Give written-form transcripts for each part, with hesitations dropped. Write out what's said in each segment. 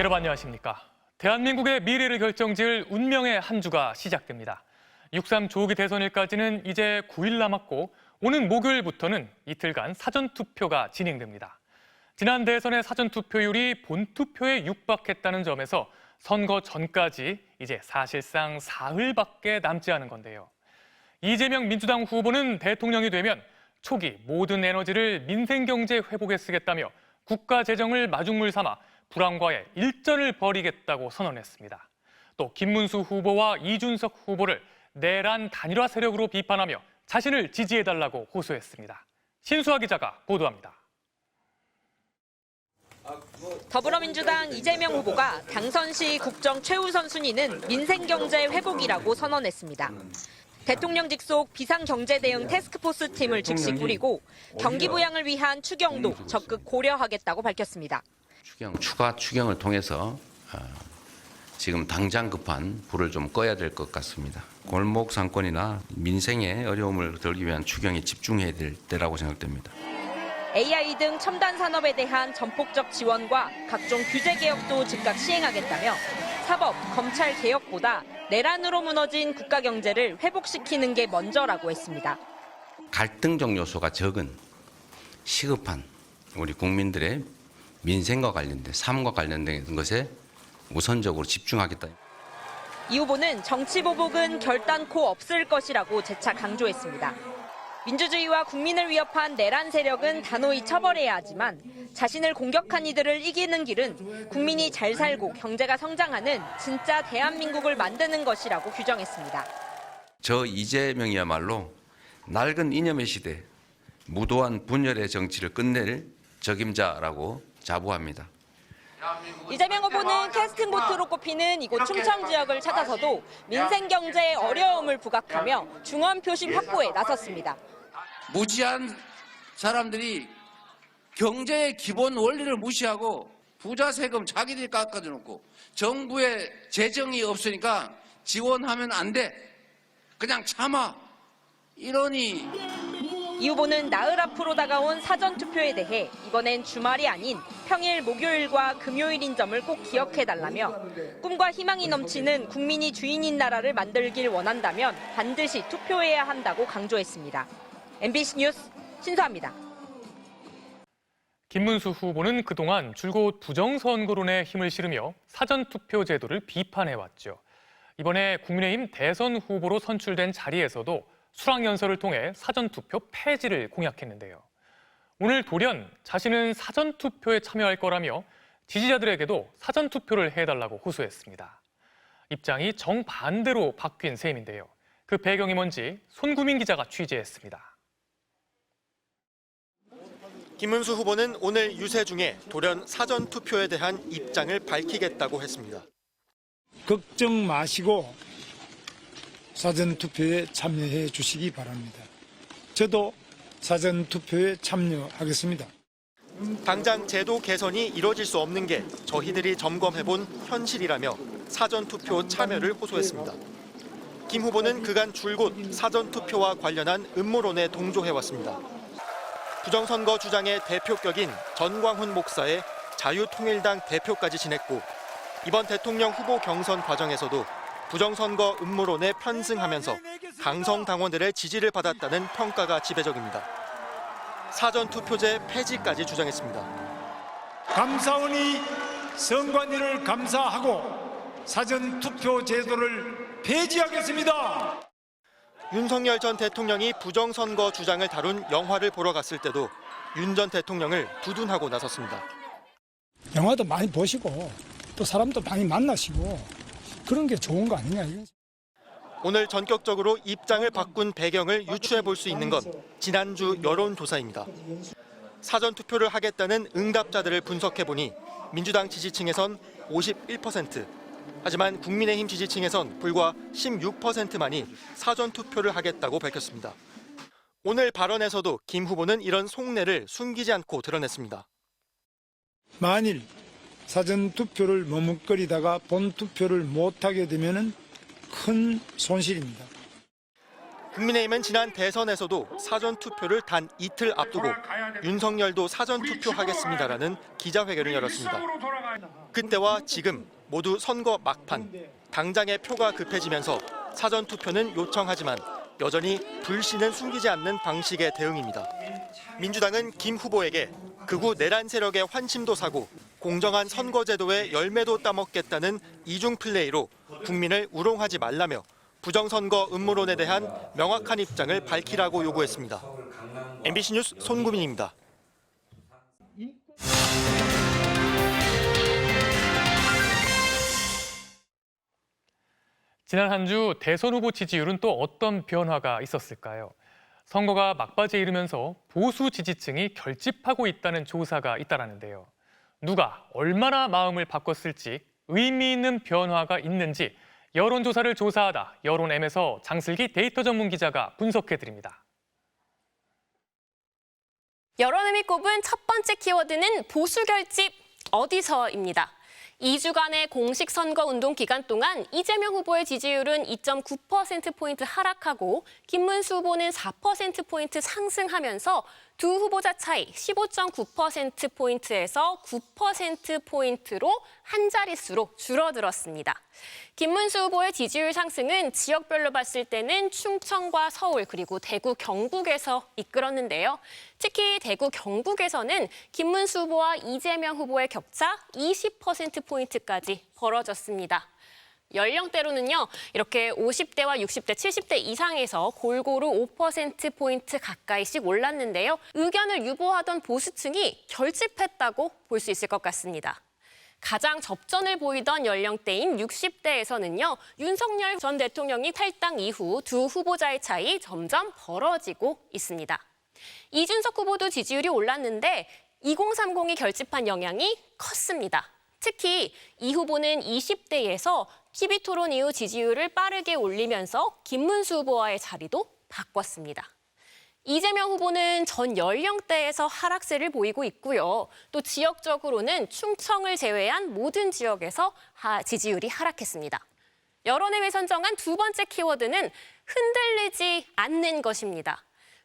여러분 안녕하십니까. 대한민국의 미래를 결정지을 운명의 한 주가 시작됩니다. 6.3 조기 대선일까지는 이제 9일 남았고 오는 목요일부터는 이틀간 사전투표가 진행됩니다. 지난 대선의 사전투표율이 본투표에 육박했다는 점에서 선거 전까지 이제 사실상 사흘밖에 남지 않은 건데요. 이재명 민주당 후보는 대통령이 되면 초기 모든 에너지를 민생경제 회복에 쓰겠다며 국가 재정을 마중물 삼아 불황과의 일전을 벌이겠다고 선언했습니다. 또 김문수 후보와 이준석 후보를 내란 단일화 세력으로 비판하며 자신을 지지해달라고 호소했습니다. 신수아 기자가 보도합니다. 더불어민주당 이재명 후보가 당선 시 국정 최우선 순위는 민생경제 회복이라고 선언했습니다. 대통령 직속 비상경제대응 태스크포스 팀을 즉시 꾸리고 경기 부양을 위한 추경도 적극 고려하겠다고 밝혔습니다. 추가 추경을 통해서 지금 당장 급한 불을 좀 꺼야 될 것 같습니다. 골목 상권이나 민생의 어려움을 덜기 위한 추경에 집중해야 될 때라고 생각됩니다. AI 등 첨단 산업에 대한 전폭적 지원과 각종 규제 개혁도 즉각 시행하겠다며 사법, 검찰 개혁보다 내란으로 무너진 국가 경제를 회복시키는 게 먼저라고 했습니다. 갈등적 요소가 적은 시급한 우리 국민들의 민생과 관련된 삶과 관련된 것에 우선적으로 집중하겠다. 이 후보는 정치 보복은 결단코 없을 것이라고 재차 강조했습니다. 민주주의와 국민을 위협한 내란 세력은 단호히 처벌해야 하지만 자신을 공격한 이들을 이기는 길은 국민이 잘 살고 경제가 성장하는 진짜 대한민국을 만드는 것이라고 규정했습니다. 저 이재명이야말로 낡은 이념의 시대, 무도한 분열의 정치를 끝낼 적임자라고 자부합니다. 이재명 후보는 캐스팅보트로 꼽히는 이곳 충청 지역을 찾아서도 민생경제의 어려움을 부각하며 중원 표심 확보에 나섰습니다. 무지한 사람들이 경제의 기본 원리를 무시하고 부자 세금 자기들이 깎아놓고 정부의 재정이 없으니까 지원하면 안 돼. 그냥 참아. 이러니 이 후보는 나흘 앞으로 다가온 사전투표에 대해 이번엔 주말이 아닌 평일 목요일과 금요일인 점을 꼭 기억해달라며 꿈과 희망이 넘치는 국민이 주인인 나라를 만들길 원한다면 반드시 투표해야 한다고 강조했습니다. MBC 뉴스 신수아입니다. 김문수 후보는 그동안 줄곧 부정선거론에 힘을 실으며 사전투표 제도를 비판해왔죠. 이번에 국민의힘 대선 후보로 선출된 자리에서도 수락연설을 통해 사전투표 폐지를 공약했는데요. 오늘 돌연 자신은 사전투표에 참여할 거라며 지지자들에게도 사전투표를 해달라고 호소했습니다. 입장이 정반대로 바뀐 셈인데요. 그 배경이 뭔지 손구민 기자가 취재했습니다. 김문수 후보는 오늘 유세 중에 돌연 사전투표에 대한 입장을 밝히겠다고 했습니다. 걱정 마시고 사전투표에 참여해 주시기 바랍니다. 저도 사전투표에 참여하겠습니다. 당장 제도 개선이 이뤄질 수 없는 게 저희들이 점검해본 현실이라며 사전투표 참여를 호소했습니다. 김 후보는 그간 줄곧 사전투표와 관련한 음모론에 동조해왔습니다. 부정선거 주장의 대표격인 전광훈 목사의 자유통일당 대표까지 지냈고 이번 대통령 후보 경선 과정에서도 부정선거 음모론에 편승하면서 강성 당원들의 지지를 받았다는 평가가 지배적입니다. 사전투표제 폐지까지 주장했습니다. 감사원이 선관위를 감사하고 사전투표 제도를 폐지하겠습니다. 윤석열 전 대통령이 부정선거 주장을 다룬 영화를 보러 갔을 때도 윤 전 대통령을 두둔하고 나섰습니다. 영화도 많이 보시고 또 사람도 많이 만나시고 그런 게 좋은 거 아니냐. 오늘 전격적으로 입장을 바꾼 배경을 유추해 볼 수 있는 건 지난주 여론조사입니다. 사전투표를 하겠다는 응답자들을 분석해 보니 민주당 지지층에선 51%, 하지만 국민의힘 지지층에선 불과 16%만이 사전투표를 하겠다고 밝혔습니다. 오늘 발언에서도 김 후보는 이런 속내를 숨기지 않고 드러냈습니다. 만일 사전투표를 머뭇거리다가 본투표를 못하게 되면 큰 손실입니다. 국민의힘은 지난 대선에서도 사전투표를 단 이틀 앞두고 윤석열도 사전투표하겠습니다라는 기자회견을 열었습니다. 그때와 지금 모두 선거 막판, 당장의 표가 급해지면서 사전투표는 요청하지만 여전히 불신은 숨기지 않는 방식의 대응입니다. 민주당은 김 후보에게 극우 내란 세력의 환심도 사고 공정한 선거제도의 열매도 따먹겠다는 이중 플레이로 국민을 우롱하지 말라며 부정선거 음모론에 대한 명확한 입장을 밝히라고 요구했습니다. MBC 뉴스 손구민입니다. 지난 한 주 대선 후보 지지율은 또 어떤 변화가 있었을까요? 선거가 막바지에 이르면서 보수 지지층이 결집하고 있다는 조사가 있다라는데요. 누가 얼마나 마음을 바꿨을지 의미 있는 변화가 있는지 여론조사를 조사하다 여론M에서 장슬기 데이터 전문 기자가 분석해드립니다. 여론M이 꼽은 첫 번째 키워드는 보수 결집 어디서입니다. 2주간의 공식 선거 운동 기간 동안 이재명 후보의 지지율은 2.9%포인트 하락하고 김문수 후보는 4%포인트 상승하면서 두 후보자 차이 15.9%포인트에서 9%포인트로 한 자릿수로 줄어들었습니다. 김문수 후보의 지지율 상승은 지역별로 봤을 때는 충청과 서울 그리고 대구, 경북에서 이끌었는데요. 특히 대구, 경북에서는 김문수 후보와 이재명 후보의 격차 20%포인트까지 벌어졌습니다. 연령대로는요, 이렇게 50대와 60대, 70대 이상에서 골고루 5%포인트 가까이씩 올랐는데요. 의견을 유보하던 보수층이 결집했다고 볼 수 있을 것 같습니다. 가장 접전을 보이던 연령대인 60대에서는요, 윤석열 전 대통령이 탈당 이후 두 후보자의 차이 점점 벌어지고 있습니다. 이준석 후보도 지지율이 올랐는데 2030이 결집한 영향이 컸습니다. 특히 이 후보는 20대에서 TV토론 이후 지지율을 빠르게 올리면서 김문수 후보와의 자리도 바꿨습니다. 이재명 후보는 전 연령대에서 하락세를 보이고 있고요. 또 지역적으로는 충청을 제외한 모든 지역에서 지지율이 하락했습니다. 여론M이 선정한 두 번째 키워드는 흔들리지 않는 것입니다.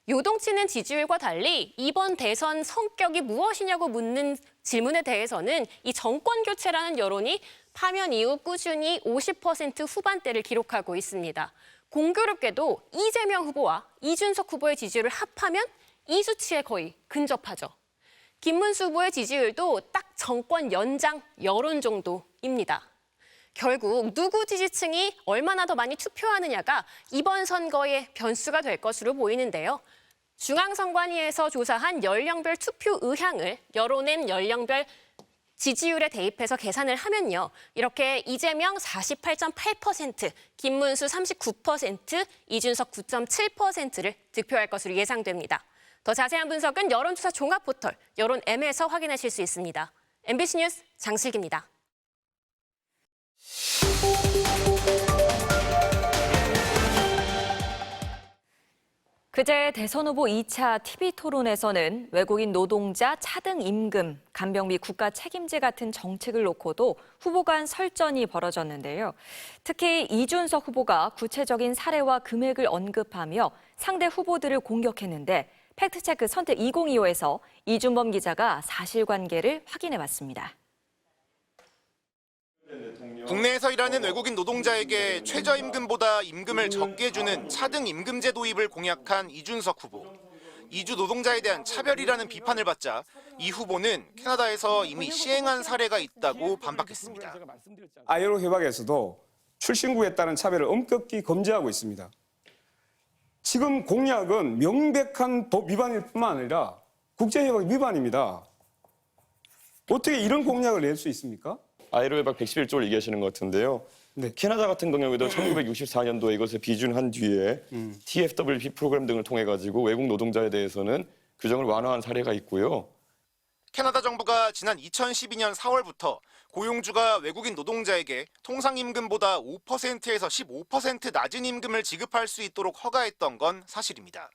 요동치는 지지율과 달리 이번 대선 성격이 무엇이냐고 묻는 질문에 대해서는 이 정권 교체라는 여론이 파면 이후 꾸준히 50% 후반대를 기록하고 있습니다. 공교롭게도 이재명 후보와 이준석 후보의 지지율을 합하면 이 수치에 거의 근접하죠. 김문수 후보의 지지율도 딱 정권 연장 여론 정도입니다. 결국 누구 지지층이 얼마나 더 많이 투표하느냐가 이번 선거의 변수가 될 것으로 보이는데요. 중앙선관위에서 조사한 연령별 투표 의향을 여론M 연령별 지지율에 대입해서 계산을 하면요. 이렇게 이재명 48.8%, 김문수 39%, 이준석 9.7%를 득표할 것으로 예상됩니다. 더 자세한 분석은 여론조사 종합포털 여론M에서 확인하실 수 있습니다. MBC 뉴스 장슬기입니다. 그제 대선 후보 2차 TV토론에서는 외국인 노동자 차등 임금, 간병비 국가 책임제 같은 정책을 놓고도 후보 간 설전이 벌어졌는데요. 특히 이준석 후보가 구체적인 사례와 금액을 언급하며 상대 후보들을 공격했는데 팩트체크 선택 2025에서 이준범 기자가 사실관계를 확인해봤습니다. 국내에서 일하는 외국인 노동자에게 최저임금보다 임금을 적게 주는 차등 임금제 도입을 공약한 이준석 후보. 이주 노동자에 대한 차별이라는 비판을 받자 이 후보는 캐나다에서 이미 시행한 사례가 있다고 반박했습니다. ILO 협약에서도 출신국에 따른 차별을 엄격히 금지하고 있습니다. 지금 공약은 명백한 법 위반일 뿐만 아니라 국제협약 위반입니다. 어떻게 이런 공약을 낼 수 있습니까? ILO 협약 111조를 얘기하시는 것 같은데요. 네. 캐나다 같은 경우에도 1964년도에 이것을 비준한 뒤에 TFWP 프로그램 등을 통해 가지고 외국 노동자에 대해서는 규정을 완화한 사례가 있고요. 캐나다 정부가 지난 2012년 4월부터 고용주가 외국인 노동자에게 통상임금보다 5%에서 15% 낮은 임금을 지급할 수 있도록 허가했던 건 사실입니다.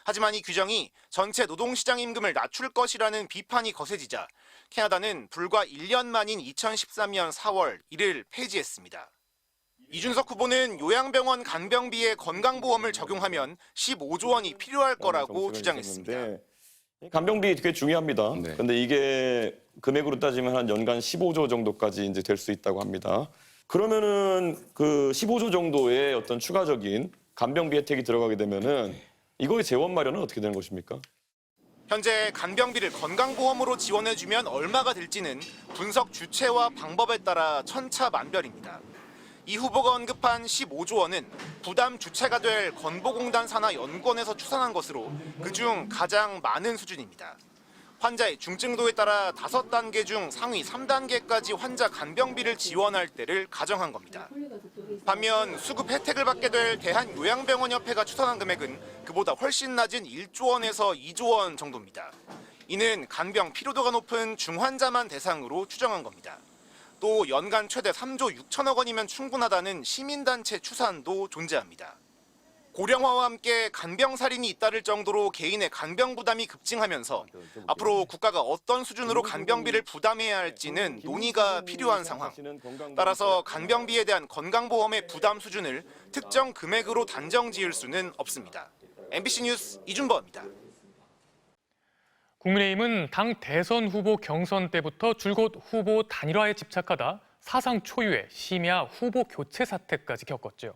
하지만 이 규정이 전체 노동시장 임금을 낮출 것이라는 비판이 거세지자 캐나다는 불과 1년 만인 2013년 4월 이를 폐지했습니다. 이준석 후보는 요양병원 간병비에 건강보험을 적용하면 15조 원이 필요할 거라고 주장했습니다. 간병비 되게 중요합니다. 네. 그런데 이게 금액으로 따지면 한 연간 15조 정도까지 이제 될 수 있다고 합니다. 그러면은 그 15조 정도의 어떤 추가적인 간병비 혜택이 들어가게 되면은 이거의 재원 마련은 어떻게 되는 것입니까? 현재 간병비를 건강보험으로 지원해주면 얼마가 될지는 분석 주체와 방법에 따라 천차만별입니다. 이 후보가 언급한 15조 원은 부담 주체가 될 건보공단 산하 연구원에서 추산한 것으로 그중 가장 많은 수준입니다. 환자의 중증도에 따라 5단계 중 상위 3단계까지 환자 간병비를 지원할 때를 가정한 겁니다. 반면 수급 혜택을 받게 될 대한요양병원협회가 추산한 금액은 그보다 훨씬 낮은 1조 원에서 2조 원 정도입니다. 이는 간병 피로도가 높은 중환자만 대상으로 추정한 겁니다. 또 연간 최대 3조 6천억 원이면 충분하다는 시민단체 추산도 존재합니다. 고령화와 함께 간병살인이 잇따를 정도로 개인의 간병 부담이 급증하면서 앞으로 국가가 어떤 수준으로 간병비를 부담해야 할지는 논의가 필요한 상황. 따라서 간병비에 대한 건강보험의 부담 수준을 특정 금액으로 단정 지을 수는 없습니다. MBC 뉴스 이준범입니다. 국민의힘은 당 대선 후보 경선 때부터 줄곧 후보 단일화에 집착하다 사상 초유의 심야 후보 교체 사태까지 겪었죠.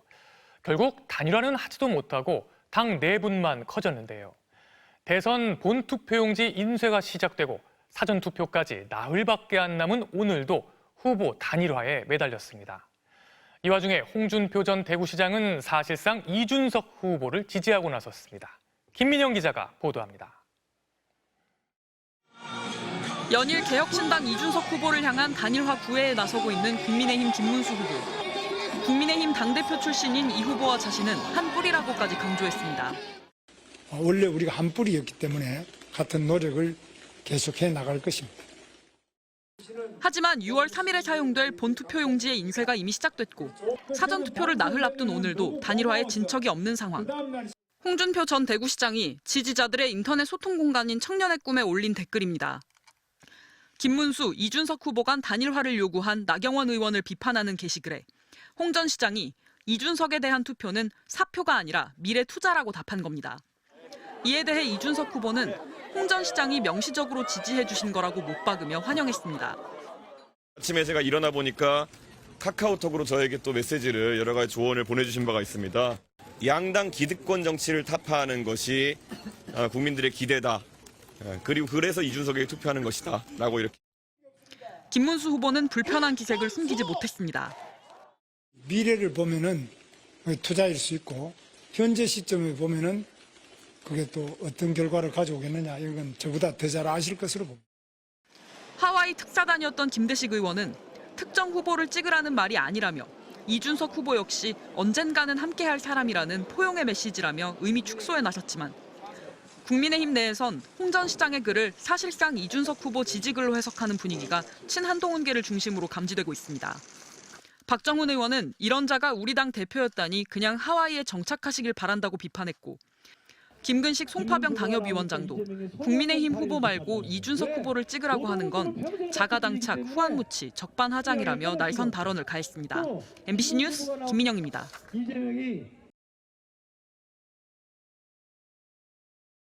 결국 단일화는 하지도 못하고 당 내분만 커졌는데요. 대선 본투표용지 인쇄가 시작되고 사전투표까지 나흘밖에 안 남은 오늘도 후보 단일화에 매달렸습니다. 이 와중에 홍준표 전 대구시장은 사실상 이준석 후보를 지지하고 나섰습니다. 김민영 기자가 보도합니다. 연일 개혁신당 이준석 후보를 향한 단일화 구애에 나서고 있는 국민의힘 김문수 후보. 국민의힘 당대표 출신인 이 후보와 자신은 한 뿌리라고까지 강조했습니다. 원래 우리가 한 뿌리였기 때문에 같은 노력을 계속해 나갈 것입니다. 하지만 6월 3일에 사용될 본투표용지의 인쇄가 이미 시작됐고 사전투표를 나흘 앞둔 오늘도 단일화에 진척이 없는 상황. 홍준표 전 대구시장이 지지자들의 인터넷 소통 공간인 청년의 꿈에 올린 댓글입니다. 김문수, 이준석 후보 간 단일화를 요구한 나경원 의원을 비판하는 게시글에 홍 전 시장이 이준석에 대한 투표는 사표가 아니라 미래 투자라고 답한 겁니다. 이에 대해 이준석 후보는 홍 전 시장이 명시적으로 지지해 주신 거라고 못 박으며 환영했습니다. 아침에 제가 일어나 보니까 카카오톡으로 저에게 또 메시지를 여러 가지 조언을 보내주신 바가 있습니다. 양당 기득권 정치를 타파하는 것이 국민들의 기대다. 그리고 그래서 이준석에게 투표하는 것이다. 라고 이렇게. 김문수 후보는 불편한 기색을 숨기지 못했습니다. 미래를 보면은 투자일 수 있고 현재 시점에 보면은 그게 또 어떤 결과를 가져오겠느냐 이건 저보다 더 잘 아실 것으로 봅니다. 하와이 특사단이었던 김대식 의원은 특정 후보를 찍으라는 말이 아니라며 이준석 후보 역시 언젠가는 함께할 사람이라는 포용의 메시지라며 의미 축소에 나섰지만 국민의힘 내에선 홍 전 시장의 글을 사실상 이준석 후보 지지글로 해석하는 분위기가 친한동훈계를 중심으로 감지되고 있습니다. 박정훈 의원은 이런 자가 우리 당 대표였다니 그냥 하와이에 정착하시길 바란다고 비판했고 김근식 송파병 당협위원장도 국민의힘 후보 말고 이준석 후보를 찍으라고 하는 건 자가당착, 후한무치, 적반하장이라며 날선 발언을 가했습니다. MBC 뉴스 김민영입니다.